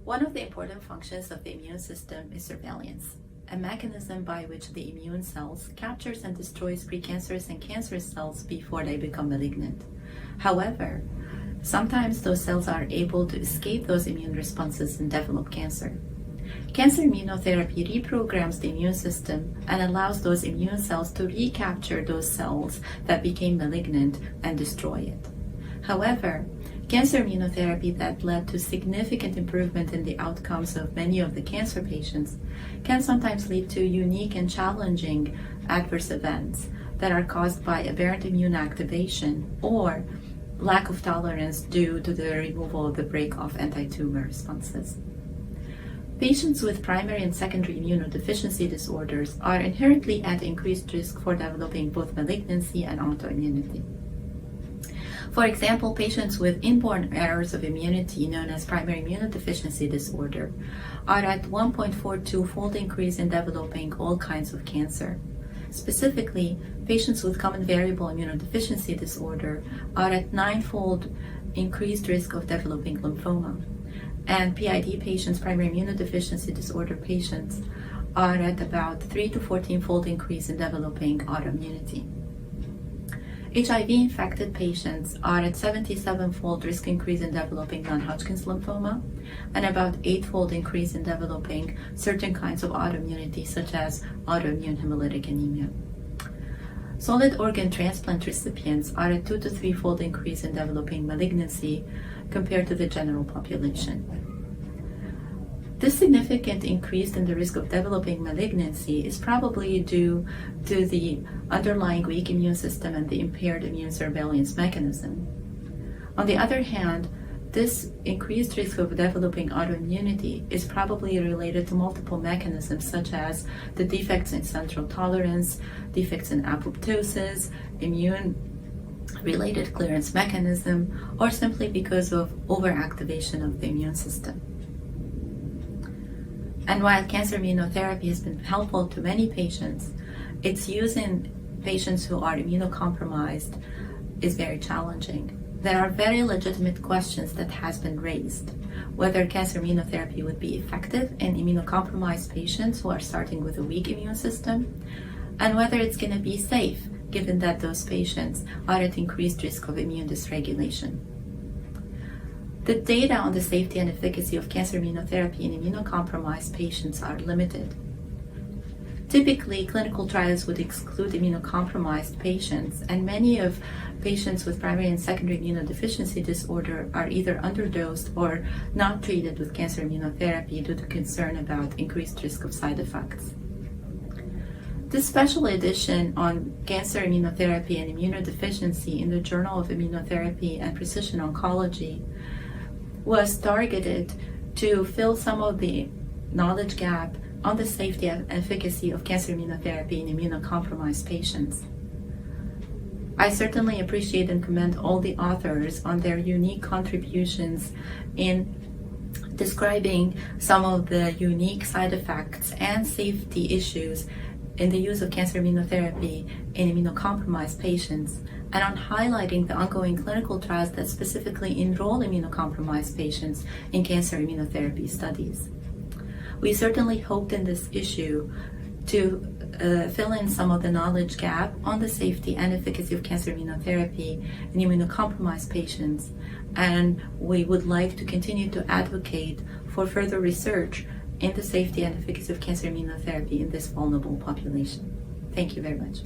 One of the important functions of the immune system is surveillance, a mechanism by which the immune cells captures and destroys precancerous and cancerous cells before they become malignant. However, sometimes those cells are able to escape those immune responses and develop cancer. Cancer immunotherapy reprograms the immune system and allows those immune cells to recapture those cells that became malignant and destroy it. However, cancer immunotherapy that led to significant improvement in the outcomes of many of the cancer patients can sometimes lead to unique and challenging adverse events that are caused by aberrant immune activation or lack of tolerance due to the removal of the brake of anti-tumor responses. Patients with primary and secondary immunodeficiency disorders are inherently at increased risk for developing both malignancy and autoimmunity. For example, patients with inborn errors of immunity known as primary immunodeficiency disorder are at 1.42-fold increase in developing all kinds of cancer. Specifically, patients with common variable immunodeficiency disorder are at 9-fold increased risk of developing lymphoma. And PID patients, primary immunodeficiency disorder patients, are at about 3 to 14-fold increase in developing autoimmunity. HIV-infected patients are at 77-fold risk increase in developing non-Hodgkin's lymphoma and about 8-fold increase in developing certain kinds of autoimmunity such as autoimmune hemolytic anemia. Solid organ transplant recipients are at 2 to 3-fold increase in developing malignancy compared to the general population. This significant increase in the risk of developing malignancy is probably due to the underlying weak immune system and the impaired immune surveillance mechanism. On the other hand, this increased risk of developing autoimmunity is probably related to multiple mechanisms such as the defects in central tolerance, defects in apoptosis, immune-related clearance mechanism, or simply because of overactivation of the immune system. And while cancer immunotherapy has been helpful to many patients, its use in patients who are immunocompromised is very challenging. There are very legitimate questions that has been raised, whether cancer immunotherapy would be effective in immunocompromised patients who are starting with a weak immune system, and whether it's going to be safe given that those patients are at increased risk of immune dysregulation. The data on the safety and efficacy of cancer immunotherapy in immunocompromised patients are limited. Typically, clinical trials would exclude immunocompromised patients, and many of patients with primary and secondary immunodeficiency disorder are either underdosed or not treated with cancer immunotherapy due to concern about increased risk of side effects. This special edition on cancer immunotherapy and immunodeficiency in the Journal of Immunotherapy and Precision Oncology was targeted to fill some of the knowledge gap on the safety and efficacy of cancer immunotherapy in immunocompromised patients. I certainly appreciate and commend all the authors on their unique contributions in describing some of the unique side effects and safety issues in the use of cancer immunotherapy in immunocompromised patients, and on highlighting the ongoing clinical trials that specifically enroll immunocompromised patients in cancer immunotherapy studies. We certainly hoped in this issue to fill in some of the knowledge gap on the safety and efficacy of cancer immunotherapy in immunocompromised patients, and we would like to continue to advocate for further research in the safety and efficacy of cancer immunotherapy in this vulnerable population. Thank you very much.